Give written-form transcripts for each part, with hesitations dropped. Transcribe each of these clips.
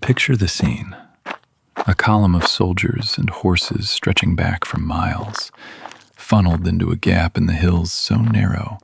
Picture the scene. A column of soldiers and horses stretching back for miles, funneled into a gap in the hills so narrow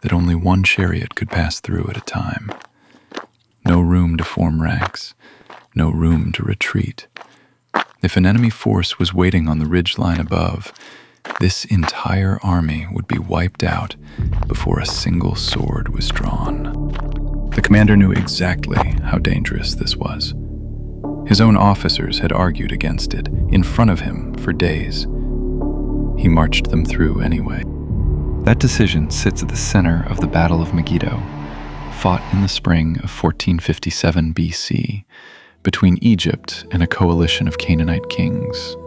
that only one chariot could pass through at a time. No room to form ranks, no room to retreat. If an enemy force was waiting on the ridgeline above, this entire army would be wiped out before a single sword was drawn. The commander knew exactly how dangerous this was. His own officers had argued against it in front of him for days. He marched them through anyway. That decision sits at the center of the Battle of Megiddo, fought in the spring of 1457 BC between Egypt and a coalition of Canaanite kings.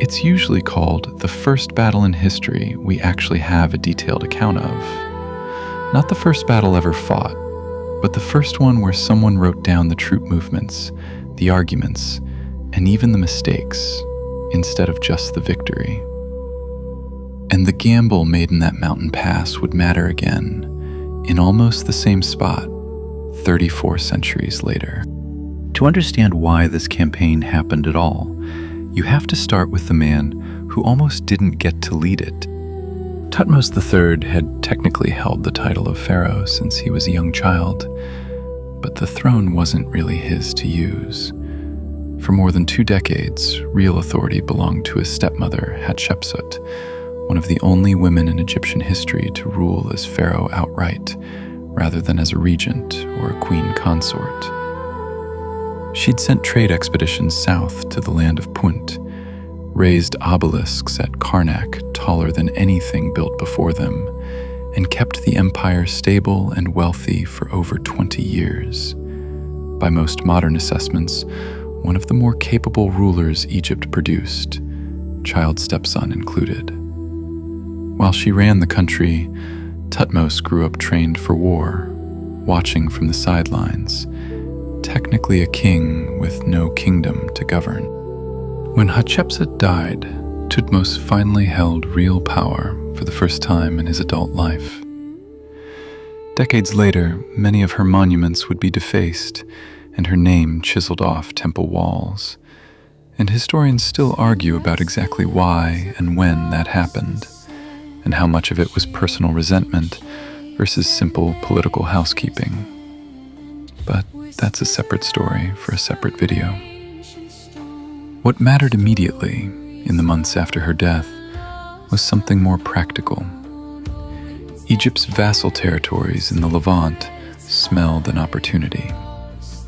It's usually called the first battle in history we actually have a detailed account of. Not the first battle ever fought, but the first one where someone wrote down the troop movements, the arguments, and even the mistakes, instead of just the victory. And the gamble made in that mountain pass would matter again, in almost the same spot, 34 centuries later. To understand why this campaign happened at all, you have to start with the man who almost didn't get to lead it. Thutmose III had technically held the title of pharaoh since he was a young child, but the throne wasn't really his to use. For more than 2 decades, real authority belonged to his stepmother, Hatshepsut, one of the only women in Egyptian history to rule as pharaoh outright, rather than as a regent or a queen consort. She'd sent trade expeditions south to the land of Punt, raised obelisks at Karnak taller than anything built before them, and kept the empire stable and wealthy for over 20 years. By most modern assessments, one of the more capable rulers Egypt produced, child stepson included. While she ran the country, Thutmose grew up trained for war, watching from the sidelines, technically a king with no kingdom to govern. When Hatshepsut died, Thutmose finally held real power for the first time in his adult life. Decades later, many of her monuments would be defaced and her name chiseled off temple walls, and historians still argue about exactly why and when that happened, and how much of it was personal resentment versus simple political housekeeping. But that's a separate story for a separate video. What mattered immediately, in the months after her death, was something more practical. Egypt's vassal territories in the Levant smelled an opportunity.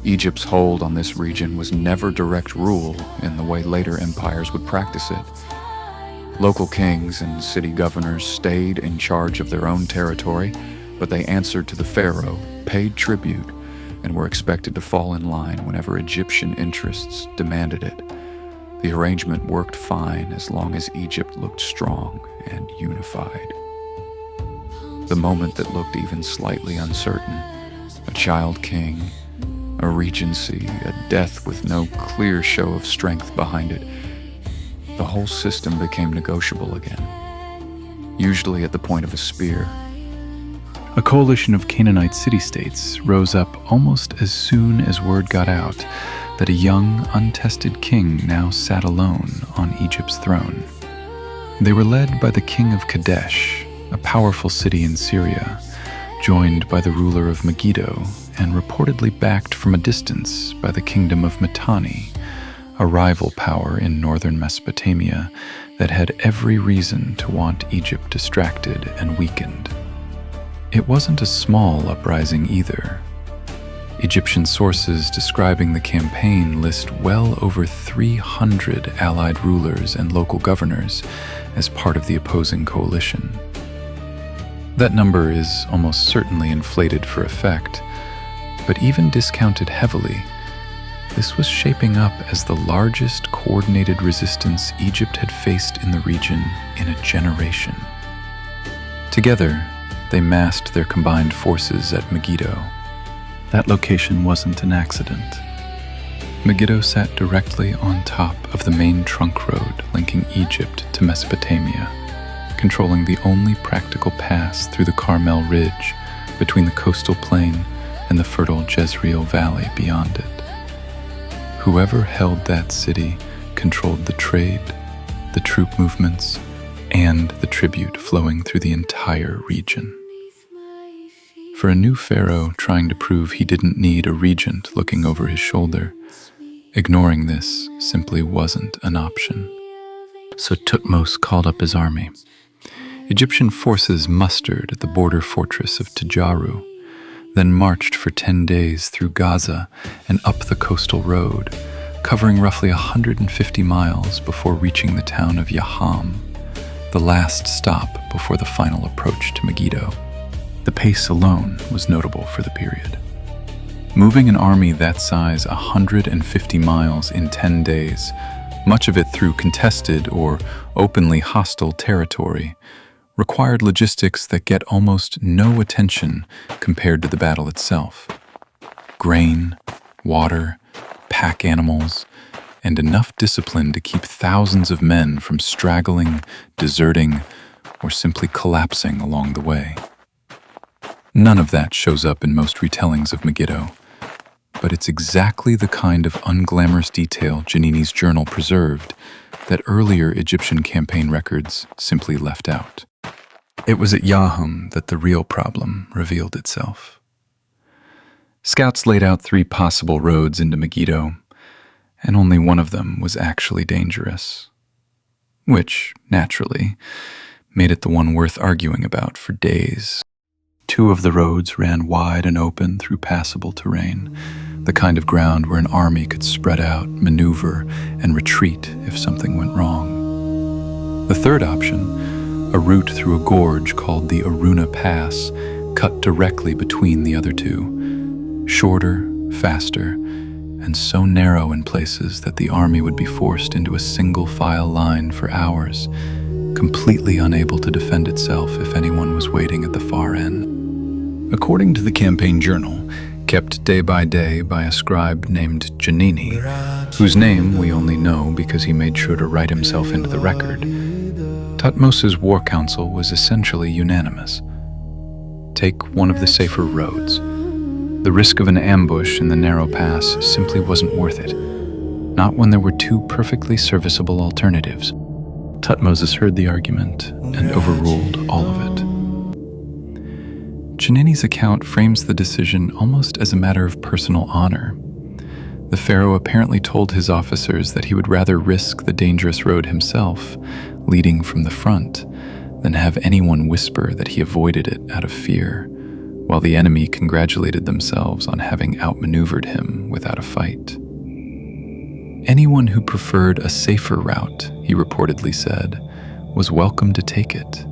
Egypt's hold on this region was never direct rule in the way later empires would practice it. Local kings and city governors stayed in charge of their own territory, but they answered to the pharaoh, paid tribute, and were expected to fall in line whenever Egyptian interests demanded it. The arrangement worked fine as long as Egypt looked strong and unified. The moment that looked even slightly uncertain, a child king, a regency, a death with no clear show of strength behind it, the whole system became negotiable again, usually at the point of a spear. A coalition of Canaanite city-states rose up almost as soon as word got out that a young, untested king now sat alone on Egypt's throne. They were led by the king of Kadesh, a powerful city in Syria, joined by the ruler of Megiddo, and reportedly backed from a distance by the kingdom of Mitanni, a rival power in northern Mesopotamia that had every reason to want Egypt distracted and weakened. It wasn't a small uprising either. Egyptian sources describing the campaign list well over 300 allied rulers and local governors as part of the opposing coalition. That number is almost certainly inflated for effect, but even discounted heavily, this was shaping up as the largest coordinated resistance Egypt had faced in the region in a generation. Together, they massed their combined forces at Megiddo. That location wasn't an accident. Megiddo sat directly on top of the main trunk road linking Egypt to Mesopotamia, controlling the only practical pass through the Carmel Ridge between the coastal plain and the fertile Jezreel Valley beyond it. Whoever held that city controlled the trade, the troop movements, and the tribute flowing through the entire region. For a new pharaoh trying to prove he didn't need a regent looking over his shoulder, ignoring this simply wasn't an option. So Thutmose called up his army. Egyptian forces mustered at the border fortress of Tajaru, then marched for 10 days through Gaza and up the coastal road, covering roughly 150 miles before reaching the town of Yaham, the last stop before the final approach to Megiddo. The pace alone was notable for the period. Moving an army that size 150 miles in 10 days, much of it through contested or openly hostile territory, required logistics that get almost no attention compared to the battle itself. Grain, water, pack animals, and enough discipline to keep thousands of men from straggling, deserting, or simply collapsing along the way. None of that shows up in most retellings of Megiddo, but it's exactly the kind of unglamorous detail Giannini's journal preserved that earlier Egyptian campaign records simply left out. It was at Yaham that the real problem revealed itself. Scouts laid out 3 possible roads into Megiddo, and only one of them was actually dangerous, which, naturally, made it the one worth arguing about for days. 2 of the roads ran wide and open through passable terrain, the kind of ground where an army could spread out, maneuver, and retreat if something went wrong. The third option, a route through a gorge called the Aruna Pass, cut directly between the other 2, shorter, faster, and so narrow in places that the army would be forced into a single-file line for hours, completely unable to defend itself if anyone was waiting at the far end. According to the campaign journal, kept day by a scribe named Giannini, whose name we only know because he made sure to write himself into the record, Thutmose's war council was essentially unanimous. Take one of the safer roads. The risk of an ambush in the narrow pass simply wasn't worth it, not when there were 2 perfectly serviceable alternatives. Thutmose heard the argument and overruled all of it. Giannini's account frames the decision almost as a matter of personal honor. The pharaoh apparently told his officers that he would rather risk the dangerous road himself, leading from the front, than have anyone whisper that he avoided it out of fear, while the enemy congratulated themselves on having outmaneuvered him without a fight. Anyone who preferred a safer route, he reportedly said, was welcome to take it.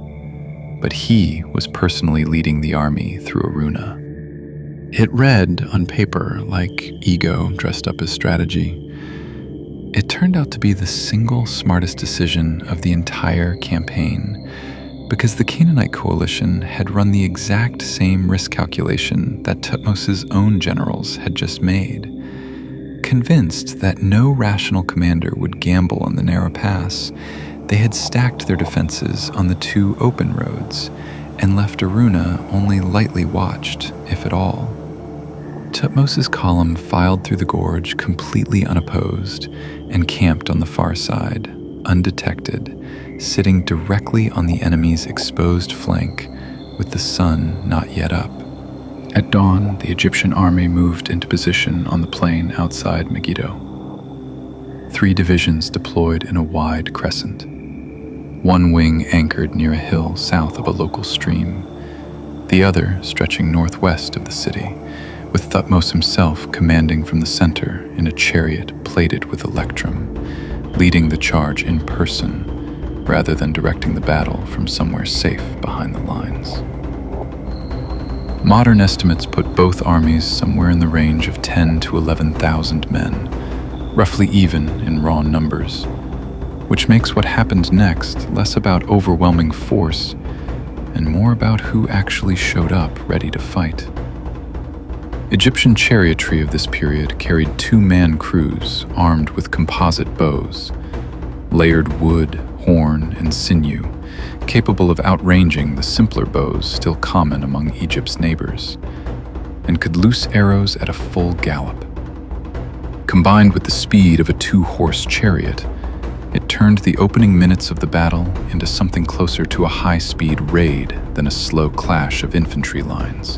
But he was personally leading the army through Aruna. It read, on paper, like ego dressed up as strategy. It turned out to be the single smartest decision of the entire campaign, because the Canaanite coalition had run the exact same risk calculation that Thutmose's own generals had just made. Convinced that no rational commander would gamble on the narrow pass, they had stacked their defenses on the 2 open roads and left Aruna only lightly watched, if at all. Thutmose's column filed through the gorge completely unopposed and camped on the far side, undetected, sitting directly on the enemy's exposed flank with the sun not yet up. At dawn, the Egyptian army moved into position on the plain outside Megiddo. 3 divisions deployed in a wide crescent. One wing anchored near a hill south of a local stream, the other stretching northwest of the city, with Thutmose himself commanding from the center in a chariot plated with electrum, leading the charge in person rather than directing the battle from somewhere safe behind the lines. Modern estimates put both armies somewhere in the range of 10 to 11,000 men, roughly even in raw numbers, which makes what happened next less about overwhelming force and more about who actually showed up ready to fight. Egyptian chariotry of this period carried 2-man crews armed with composite bows, layered wood, horn, and sinew, capable of outranging the simpler bows still common among Egypt's neighbors, and could loose arrows at a full gallop. Combined with the speed of a two-horse chariot, it turned the opening minutes of the battle into something closer to a high-speed raid than a slow clash of infantry lines,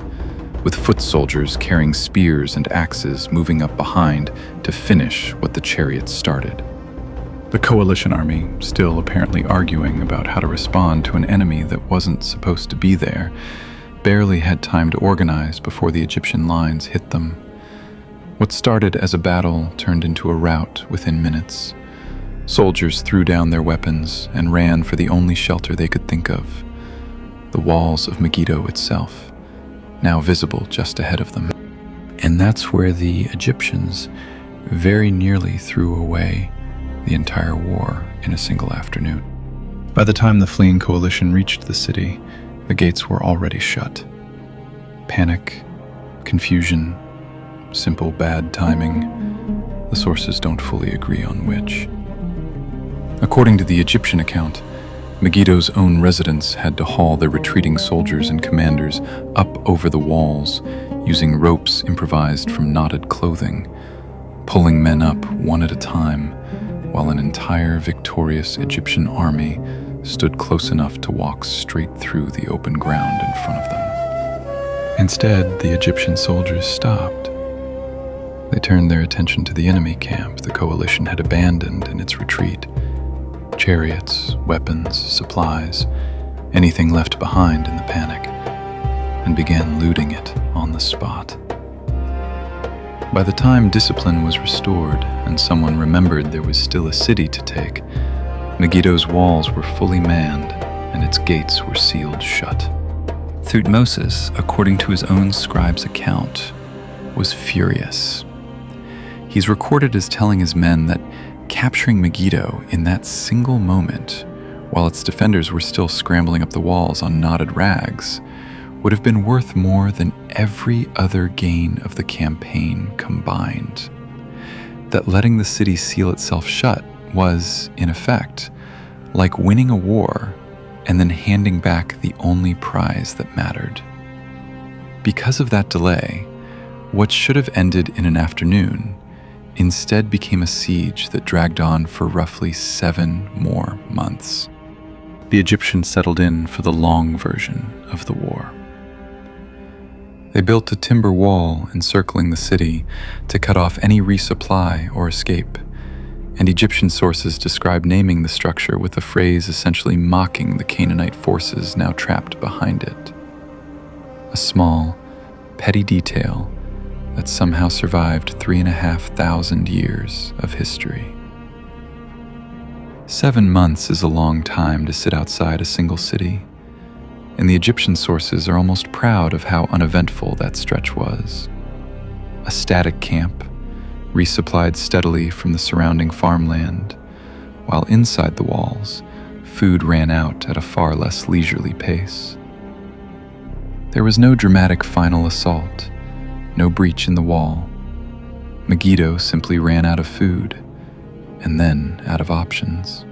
with foot soldiers carrying spears and axes moving up behind to finish what the chariots started. The coalition army, still apparently arguing about how to respond to an enemy that wasn't supposed to be there, barely had time to organize before the Egyptian lines hit them. What started as a battle turned into a rout within minutes. Soldiers threw down their weapons and ran for the only shelter they could think of, the walls of Megiddo itself, now visible just ahead of them. And that's where the Egyptians very nearly threw away the entire war in a single afternoon. By the time the fleeing coalition reached the city, the gates were already shut. Panic, confusion, simple bad timing. The sources don't fully agree on which. According to the Egyptian account, Megiddo's own residents had to haul their retreating soldiers and commanders up over the walls using ropes improvised from knotted clothing, pulling men up one at a time, while an entire victorious Egyptian army stood close enough to walk straight through the open ground in front of them. Instead, the Egyptian soldiers stopped. They turned their attention to the enemy camp the coalition had abandoned in its retreat. Chariots, weapons, supplies, anything left behind in the panic, and began looting it on the spot. By the time discipline was restored and someone remembered there was still a city to take, Megiddo's walls were fully manned and its gates were sealed shut. Thutmose, according to his own scribe's account, was furious. He's recorded as telling his men that capturing Megiddo in that single moment, while its defenders were still scrambling up the walls on knotted rags, would have been worth more than every other gain of the campaign combined. That letting the city seal itself shut was, in effect, like winning a war and then handing back the only prize that mattered. Because of that delay, what should have ended in an afternoon instead became a siege that dragged on for roughly 7 more months. The Egyptians settled in for the long version of the war. They built a timber wall encircling the city to cut off any resupply or escape, and Egyptian sources describe naming the structure with a phrase essentially mocking the Canaanite forces now trapped behind it. A small, petty detail that somehow survived 3,500 years of history. 7 months is a long time to sit outside a single city, and the Egyptian sources are almost proud of how uneventful that stretch was. A static camp, resupplied steadily from the surrounding farmland, while inside the walls, food ran out at a far less leisurely pace. There was no dramatic final assault, no breach in the wall. Megiddo simply ran out of food, and then out of options.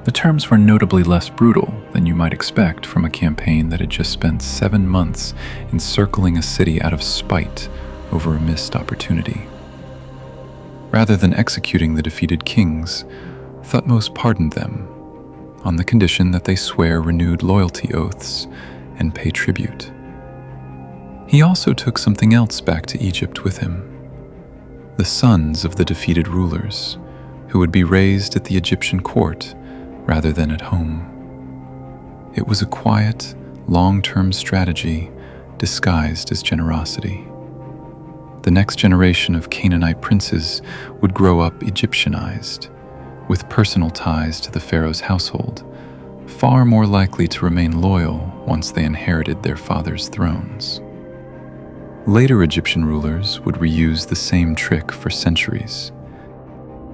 The terms were notably less brutal than you might expect from a campaign that had just spent 7 months encircling a city out of spite over a missed opportunity. Rather than executing the defeated kings, Thutmose pardoned them, on the condition that they swear renewed loyalty oaths and pay tribute. He also took something else back to Egypt with him: the sons of the defeated rulers, who would be raised at the Egyptian court rather than at home. It was a quiet, long-term strategy disguised as generosity. The next generation of Canaanite princes would grow up Egyptianized, with personal ties to the pharaoh's household, far more likely to remain loyal once they inherited their father's thrones. Later Egyptian rulers would reuse the same trick for centuries.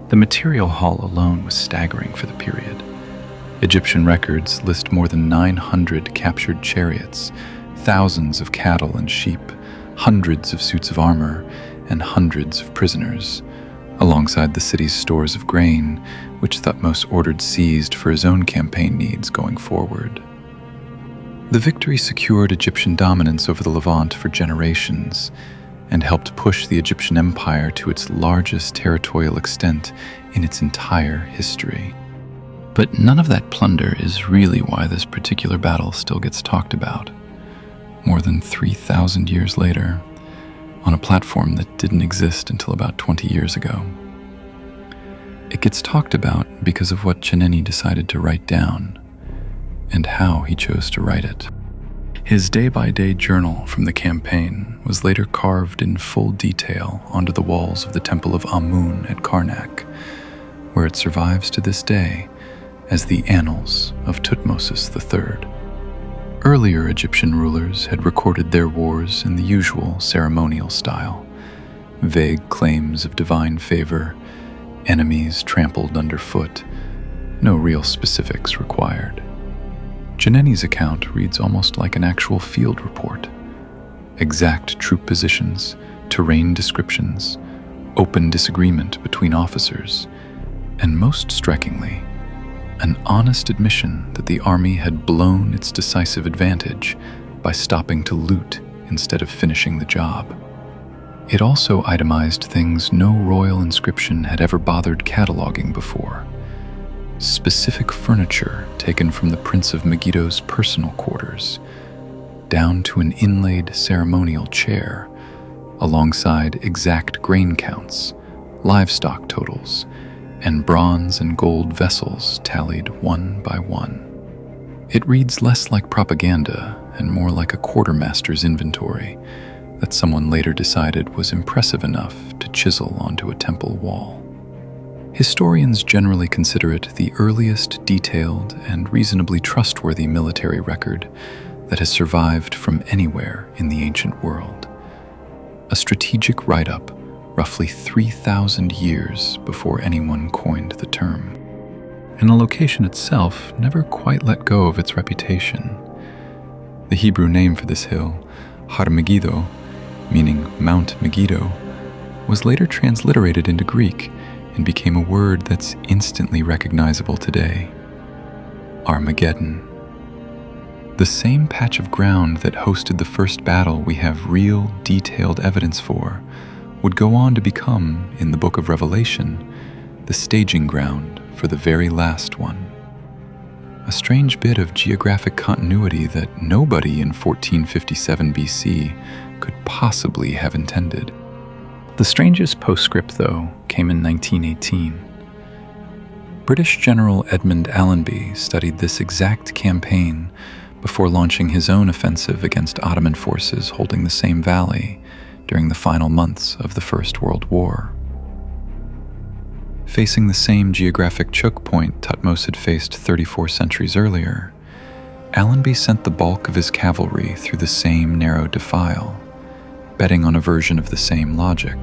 The material haul alone was staggering for the period. Egyptian records list more than 900 captured chariots, thousands of cattle and sheep, hundreds of suits of armor, and hundreds of prisoners, alongside the city's stores of grain, which Thutmose ordered seized for his own campaign needs going forward. The victory secured Egyptian dominance over the Levant for generations, and helped push the Egyptian Empire to its largest territorial extent in its entire history. But none of that plunder is really why this particular battle still gets talked about, more than 3,000 years later, on a platform that didn't exist until about 20 years ago. It gets talked about because of what Canaanite decided to write down, and how he chose to write it. His day-by-day journal from the campaign was later carved in full detail onto the walls of the Temple of Amun at Karnak, where it survives to this day as the Annals of Tutmosis III. Earlier Egyptian rulers had recorded their wars in the usual ceremonial style: vague claims of divine favor, enemies trampled underfoot, no real specifics required. Canaanite's account reads almost like an actual field report. Exact troop positions, terrain descriptions, open disagreement between officers, and most strikingly, an honest admission that the army had blown its decisive advantage by stopping to loot instead of finishing the job. It also itemized things no royal inscription had ever bothered cataloging before. Specific furniture taken from the Prince of Megiddo's personal quarters, down to an inlaid ceremonial chair, alongside exact grain counts, livestock totals, and bronze and gold vessels tallied one by one. It reads less like propaganda and more like a quartermaster's inventory that someone later decided was impressive enough to chisel onto a temple wall. Historians generally consider it the earliest detailed and reasonably trustworthy military record that has survived from anywhere in the ancient world. A strategic write-up roughly 3,000 years before anyone coined the term. And the location itself never quite let go of its reputation. The Hebrew name for this hill, Har Megiddo, meaning Mount Megiddo, was later transliterated into Greek and became a word that's instantly recognizable today: Armageddon. The same patch of ground that hosted the first battle we have real, detailed evidence for would go on to become, in the Book of Revelation, the staging ground for the very last one. A strange bit of geographic continuity that nobody in 1457 BC could possibly have intended. The strangest postscript, though, came in 1918. British General Edmund Allenby studied this exact campaign before launching his own offensive against Ottoman forces holding the same valley during the final months of the First World War. Facing the same geographic choke point Thutmose had faced 34 centuries earlier, Allenby sent the bulk of his cavalry through the same narrow defile, betting on a version of the same logic: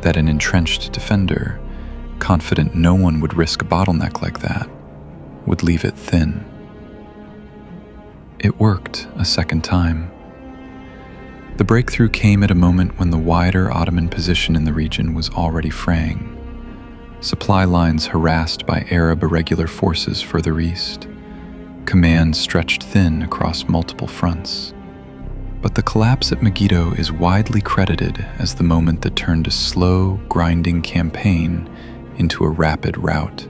that an entrenched defender, confident no one would risk a bottleneck like that, would leave it thin. It worked a second time. The breakthrough came at a moment when the wider Ottoman position in the region was already fraying. Supply lines harassed by Arab irregular forces further east. Command stretched thin across multiple fronts. But the collapse at Megiddo is widely credited as the moment that turned a slow, grinding campaign into a rapid rout.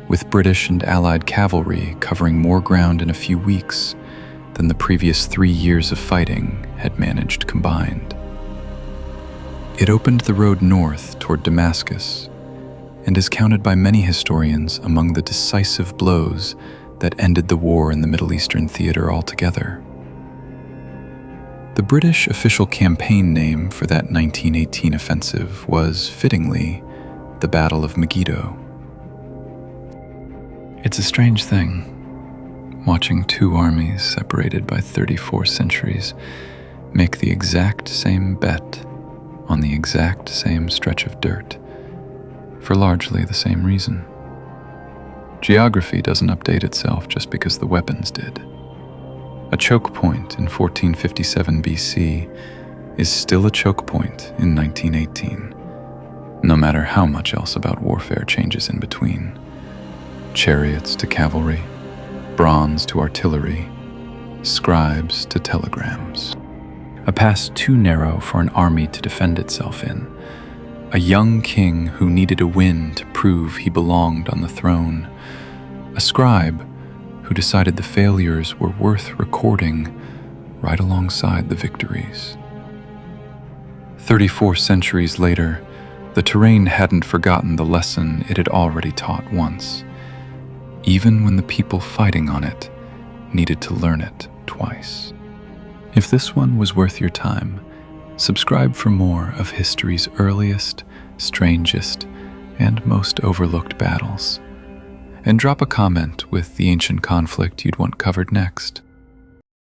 With British and Allied cavalry covering more ground in a few weeks than the previous 3 years of fighting had managed combined. It opened the road north toward Damascus and is counted by many historians among the decisive blows that ended the war in the Middle Eastern theater altogether. The British official campaign name for that 1918 offensive was, fittingly, the Battle of Megiddo. It's a strange thing, watching two armies separated by 34 centuries make the exact same bet on the exact same stretch of dirt, for largely the same reason. Geography doesn't update itself just because the weapons did. A choke point in 1457 BC is still a choke point in 1918, no matter how much else about warfare changes in between. Chariots to cavalry, bronze to artillery, scribes to telegrams. a pass too narrow for an army to defend itself in, a young king who needed a win to prove he belonged on the throne, a scribe who decided the failures were worth recording right alongside the victories. 34 centuries later, the terrain hadn't forgotten the lesson it had already taught once, even when the people fighting on it needed to learn it twice. If this one was worth your time, subscribe for more of history's earliest, strangest, and most overlooked battles. And drop a comment with the ancient conflict you'd want covered next.